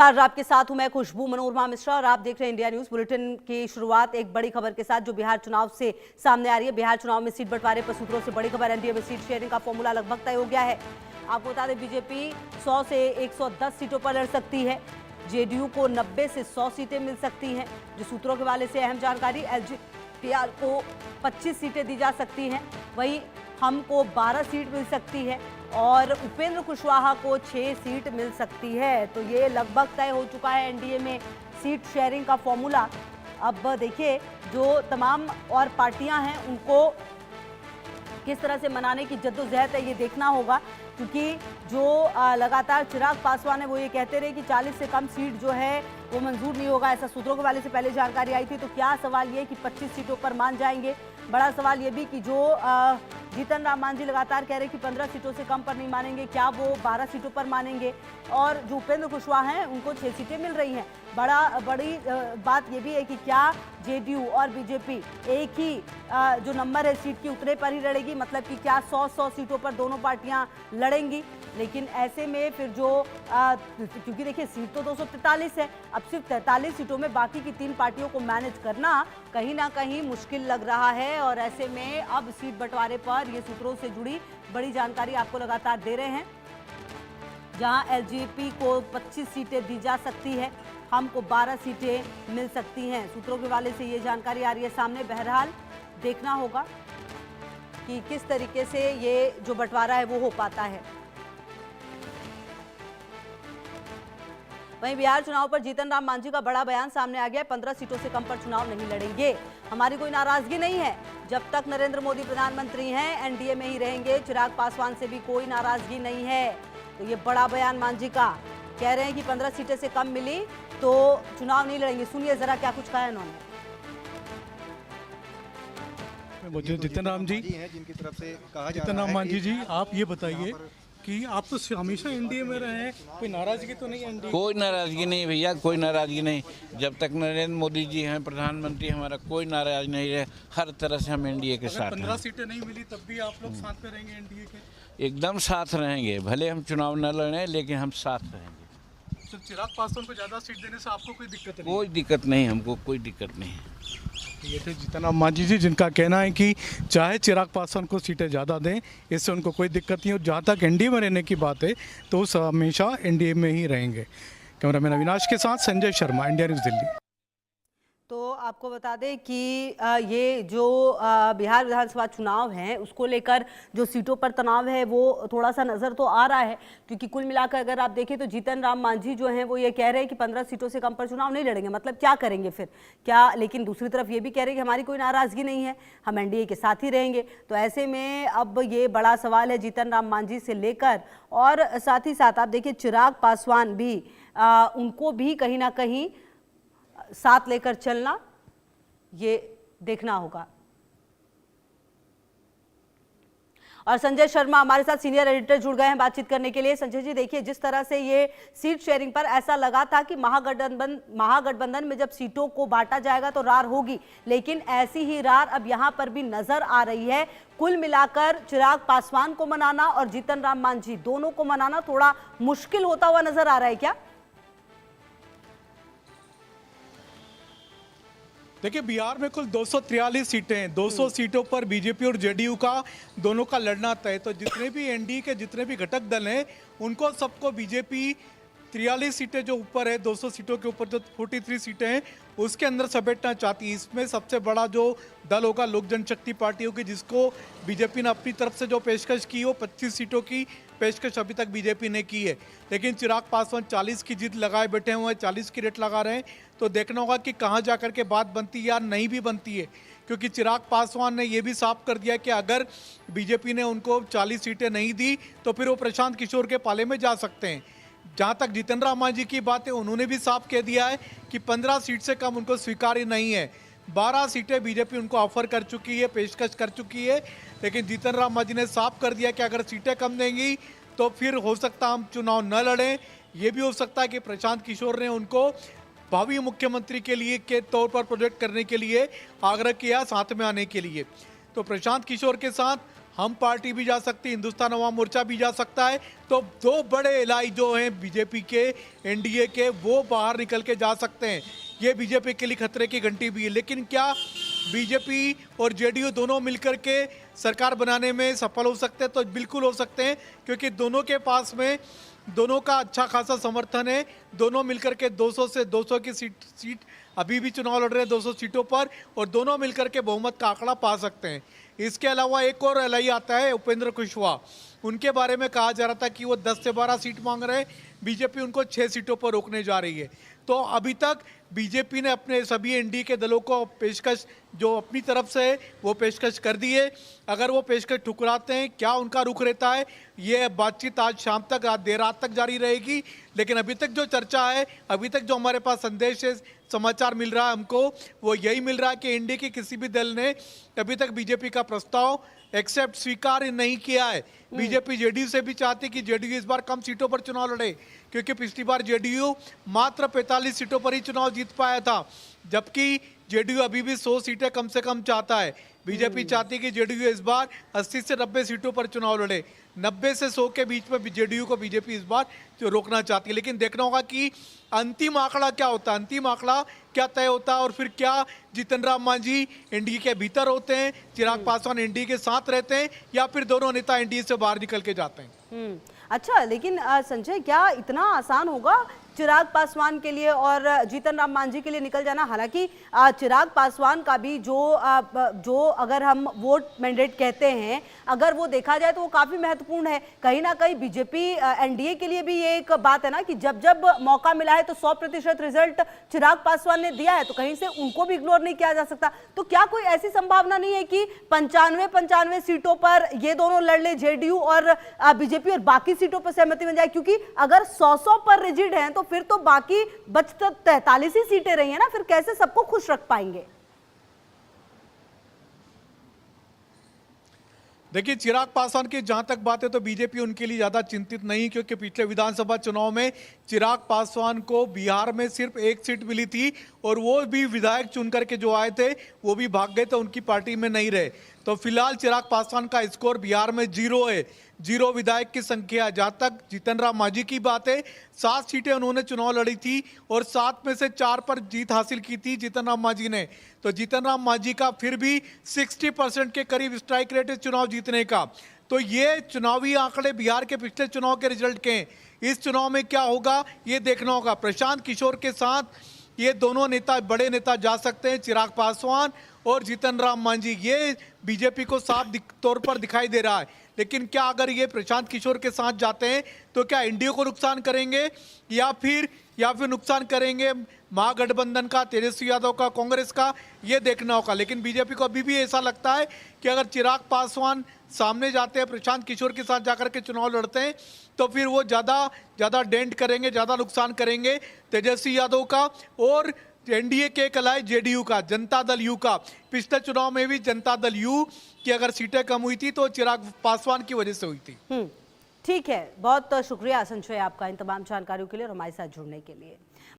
आपके साथ हूं मैं खुशबू मनोरमा मिश्रा और आप देख रहे हैं इंडिया न्यूज बुलेटिन की शुरुआत एक बड़ी खबर के साथ जो बिहार चुनाव से सामने आ रही है। बिहार चुनाव में सीट बंटवारे पर सूत्रों से बड़ी खबर, एनडीए में सीट शेयरिंग का फॉर्मूला लगभग तय हो गया है। आपको बता दें बीजेपी 100 से 110 सीटों पर लड़ सकती है, जेडीयू को 90 से 100 सीटें मिल सकती हैं। जो सूत्रों के हवाले से अहम जानकारी, एलजेपीआर को 25 सीटें दी जा सकती हैं, वहीं हमको 12 सीट मिल सकती है और उपेंद्र कुशवाहा को 6 सीट मिल सकती है। तो ये लगभग तय हो चुका है एनडीए में सीट शेयरिंग का फॉर्मूला। अब देखिए जो तमाम और पार्टियां हैं उनको किस तरह से मनाने की जद्दोजहद है ये देखना होगा, क्योंकि जो लगातार चिराग पासवान है वो ये कहते रहे कि 40 से कम सीट जो है वो मंजूर नहीं होगा। ऐसा सूत्रों के वाले से पहले जानकारी आई थी। तो क्या सवाल ये कि 25 सीटों पर मान जाएंगे? बड़ा सवाल ये भी कि जो जीतन राम मांझी लगातार कह रहे कि 15 सीटों से कम पर नहीं मानेंगे, क्या वो 12 सीटों पर मानेंगे? और जो उपेंद्र कुशवाहा हैं उनको 6 सीटें मिल रही हैं। बड़ी बात ये भी है कि क्या जेडीयू और बीजेपी एक ही जो नंबर है सीट की उतने पर ही लड़ेगी, मतलब कि क्या 100 सीटों पर दोनों पार्टियां लड़ेंगी? लेकिन ऐसे में फिर जो क्योंकि देखिए सीट तो 243 है, अब सिर्फ 43 सीटों में बाकी की 3 पार्टियों को मैनेज करना कहीं ना कहीं मुश्किल लग रहा है। और ऐसे में अब सीट बंटवारे पर ये सूत्रों से जुड़ी बड़ी जानकारी आपको लगातार दे रहे हैं। जहां एलजेपी को 25 सीटें दी जा सकती है, हमको 12 सीटें मिल सकती हैं। सूत्रों के हवाले से ये जानकारी आ रही है सामने। बहरहाल देखना होगा कि किस तरीके से ये जो बंटवारा है वो हो पाता है। वहीं बिहार चुनाव पर जीतन राम मांझी का बड़ा बयान सामने आ गया है। 15 सीटों से कम पर चुनाव नहीं लड़ेंगे, हमारी कोई नाराजगी नहीं है। जब तक नरेंद्र मोदी प्रधानमंत्री हैं एनडीए में ही रहेंगे, चिराग पासवान से भी कोई नाराजगी नहीं है। तो ये बड़ा बयान मांझी का, कह रहे हैं कि 15 सीटें से कम मिली तो चुनाव नहीं लड़ेंगे। सुनिए जरा क्या कुछ कहा है इन्होंने। मुझे जीतन राम जी हैं जिनकी तरफ से कहा जीतन राम मांझी जी, आप ये बताइए कि आप तो हमेशा एनडीए में रहे हैं, कोई नाराजगी तो नहीं एनडीए? कोई नाराजगी नहीं भैया, कोई नाराजगी नहीं। जब तक नरेंद्र मोदी जी हैं प्रधानमंत्री, हमारा कोई नाराज नहीं है। हर तरह से हम एनडीए के साथ हैं। 15 सीटें नहीं मिली तब भी आप लोग साथ में रहेंगे एनडीए के? एकदम साथ रहेंगे, भले हम चुनाव न लड़ें लेकिन हम साथ रहेंगे। तो चिराग पासवान को ज़्यादा सीट देने से आपको कोई दिक्कत नहीं? कोई दिक्कत नहीं, हमको कोई दिक्कत नहीं है। ये थे जीतन राम मांझी जी, जिनका कहना है कि चाहे चिराग पासवान को सीटें ज़्यादा दें, इससे उनको कोई दिक्कत नहीं। और जहाँ तक एनडीए में रहने की बात है तो हमेशा एनडीए में ही रहेंगे। कैमरामैन अविनाश के साथ संजय शर्मा, इंडिया न्यूज़ दिल्ली। तो आपको बता दें कि ये जो बिहार विधानसभा चुनाव हैं उसको लेकर जो सीटों पर तनाव है वो थोड़ा सा नज़र तो आ रहा है, क्योंकि कुल मिलाकर अगर आप देखें तो जीतन राम मांझी जो हैं वो ये कह रहे हैं कि 15 सीटों से कम पर चुनाव नहीं लड़ेंगे। मतलब क्या करेंगे फिर? क्या, लेकिन दूसरी तरफ ये भी कह रहे हैं कि हमारी कोई नाराज़गी नहीं है, हम एनडीए के साथ ही रहेंगे। तो ऐसे में अब ये बड़ा सवाल है जीतन राम मांझी से लेकर, और साथ ही साथ आप देखिए चिराग पासवान भी उनको भी कहीं ना कहीं साथ लेकर चलना ये देखना होगा। और संजय शर्मा हमारे साथ सीनियर एडिटर जुड़ गए हैं बातचीत करने के लिए। संजय जी देखिए, जिस तरह से ये सीट शेयरिंग पर ऐसा लगा था कि महागठबंधन में जब सीटों को बांटा जाएगा तो रार होगी, लेकिन ऐसी ही रार अब यहां पर भी नजर आ रही है। कुल मिलाकर चिराग पासवान को मनाना और जीतन राम मांझी दोनों को मनाना थोड़ा मुश्किल होता हुआ नजर आ रहा है क्या? देखिए, बिहार में कुल 243 सीटें हैं। 200 सीटों पर बीजेपी और जेडीयू का दोनों का लड़ना तय। तो जितने भी एनडीए के जितने भी घटक दल हैं उनको सबको बीजेपी 43 सीटें जो ऊपर है, 200 सीटों के ऊपर जो 43 सीटें हैं उसके अंदर समेटना चाहती है। इसमें सबसे बड़ा जो दल होगा लोक जनशक्ति पार्टी होगी, जिसको बीजेपी ने अपनी तरफ से जो पेशकश की वो 25 सीटों की पेशकश अभी तक बीजेपी ने की है। लेकिन चिराग पासवान 40 की जीत लगाए बैठे हुए हैं, 40 की रेट लगा रहे हैं। तो देखना होगा कि कहाँ जा कर के बात बनती है या नहीं भी बनती है, क्योंकि चिराग पासवान ने यह भी साफ कर दिया कि अगर बीजेपी ने उनको 40 सीटें नहीं दी तो फिर वो प्रशांत किशोर के पाले में जा सकते हैं। जहाँ तक जीतन राम मांझी की बात है, उन्होंने भी साफ कह दिया है कि 15 सीट से कम उनको स्वीकार्य नहीं है। 12 सीटें बीजेपी उनको ऑफर कर चुकी है, पेशकश कर चुकी है। लेकिन जीतन राम मांझी ने साफ कर दिया कि अगर सीटें कम देंगी तो फिर हो सकता हम चुनाव न लड़ें। ये भी हो सकता है कि प्रशांत किशोर ने उनको भावी मुख्यमंत्री के लिए के तौर पर प्रोजेक्ट करने के लिए आग्रह किया, साथ में आने के लिए। तो प्रशांत किशोर के साथ हम पार्टी भी जा सकती है, हिंदुस्तान अवाम मोर्चा भी जा सकता है। तो दो बड़े एलाई जो हैं बीजेपी के, एनडीए के, वो बाहर निकल के जा सकते हैं। ये बीजेपी के लिए खतरे की घंटी भी है। लेकिन क्या बीजेपी और जेडीयू दोनों मिलकर के सरकार बनाने में सफल हो सकते हैं? तो बिल्कुल हो सकते हैं, क्योंकि दोनों के पास में दोनों का अच्छा खासा समर्थन है। दोनों मिलकर के 200 से 200 की सीट अभी भी चुनाव लड़ रहे हैं 200 सीटों पर, और दोनों मिलकर के बहुमत का आंकड़ा पा सकते हैं। इसके अलावा एक और एलआई आता है, उपेंद्र कुशवाहा। उनके बारे में कहा जा रहा था कि वो 10 से 12 सीट मांग रहे हैं, बीजेपी उनको 6 सीटों पर रोकने जा रही है। तो अभी तक बीजेपी ने अपने सभी एनडीए के दलों को पेशकश जो अपनी तरफ से है वो पेशकश कर दी है। अगर वो पेशकश ठुकराते हैं, क्या उनका रुख रहता है, ये बातचीत आज शाम तक, आज देर रात तक जारी रहेगी। लेकिन अभी तक जो चर्चा है, अभी तक जो हमारे पास संदेश है, समाचार मिल रहा है हमको, वो यही मिल रहा है कि एनडीए के किसी भी दल ने अभी तक बीजेपी का प्रस्ताव एक्सेप्ट स्वीकार नहीं किया है। बीजेपी जेडीयू से भी चाहती कि जेडीयू इस बार कम सीटों पर चुनाव लड़े, क्योंकि पिछली बार जेडीयू मात्र 45 सीटों पर ही चुनाव जीत पाया था, जबकि जेडीयू अभी भी 100 सीटें कम से कम चाहता है। बीजेपी चाहती है कि जेडीयू इस बार 80 से 90 सीटों पर चुनाव लड़े। 90 से 100 के बीच में जेडीयू को बीजेपी इस बार जो रोकना चाहती है। लेकिन देखना होगा कि अंतिम आंकड़ा क्या होता है, अंतिम आंकड़ा क्या तय होता है, और फिर क्या जीतन राम मांझी एनडीए के भीतर होते हैं, चिराग पासवान एनडीए के साथ रहते हैं, या फिर दोनों नेता एनडीए से बाहर निकल के जाते हैं। अच्छा, लेकिन संजय, क्या इतना आसान होगा चिराग पासवान के लिए और जीतन राम मांझी के लिए निकल जाना? हालांकि चिराग पासवान का भी जो अगर हम वोट मैंडेट कहते हैं, अगर वो देखा जाए तो वो काफी महत्वपूर्ण है। कहीं ना कहीं बीजेपी एनडीए के लिए भी ये एक बात है ना कि जब जब मौका मिला है तो 100% रिजल्ट चिराग पासवान ने दिया है, तो कहीं से उनको भी इग्नोर नहीं किया जा सकता। तो क्या कोई ऐसी संभावना नहीं है कि 95 सीटों पर ये दोनों लड़ ले, जेडीयू और बीजेपी, और बाकी सीटों पर सहमति बन जाए? क्योंकि अगर 100 पर रिजिड हैं तो फिर तो बाकी बच 43 ही सीटें रही हैं ना, फिर कैसे सबको खुश रख पाएंगे? देखिए, चिराग पासवान की जहां तक बात है तो बीजेपी उनके लिए ज्यादा चिंतित नहीं, क्योंकि पिछले विधानसभा चुनाव में चिराग पासवान को बिहार में सिर्फ 1 सीट मिली थी, और वो भी विधायक चुन करके जो आए थे वो भी भाग गए, तो उनकी पार्टी में नहीं रहे। तो फिलहाल चिराग पासवान का स्कोर बिहार में 0 है, 0 विधायक की संख्या। जहां तक जीतन राम मांझी की बात है, 7 सीटें उन्होंने चुनाव लड़ी थी, और 7 में से 4 पर जीत हासिल की थी जीतन राम मांझी ने। तो जीतन राम मांझी का फिर भी 60% के करीब स्ट्राइक रेट है चुनाव जीतने का। तो ये चुनावी आंकड़े बिहार के पिछले चुनाव के रिजल्ट के हैं। इस चुनाव में क्या होगा ये देखना होगा। प्रशांत किशोर के साथ ये दोनों नेता, बड़े नेता जा सकते हैं, चिराग पासवान और जीतन राम मांझी। ये बीजेपी को साफ तौर पर दिखाई दे रहा है। लेकिन क्या अगर ये प्रशांत किशोर के साथ जाते हैं तो क्या एनडीए को नुकसान करेंगे, या फिर नुकसान करेंगे महागठबंधन का, तेजस्वी यादव का, कांग्रेस का? ये देखना होगा। लेकिन बीजेपी को अभी भी ऐसा लगता है कि अगर चिराग पासवान सामने जाते हैं, प्रशांत किशोर के साथ जाकर के चुनाव लड़ते हैं, तो फिर वो ज़्यादा डेंट करेंगे, ज़्यादा नुकसान करेंगे तेजस्वी यादव का और एनडीए के कलाई जेडीयू का, जनता दल यू का। पिछले चुनाव में भी जनता दल यू की अगर सीटें कम हुई थी तो चिराग पासवान की वजह से हुई थी। ठीक है, बहुत शुक्रिया संजय आपका इन तमाम जानकारियों के लिए और हमारे साथ जुड़ने के लिए।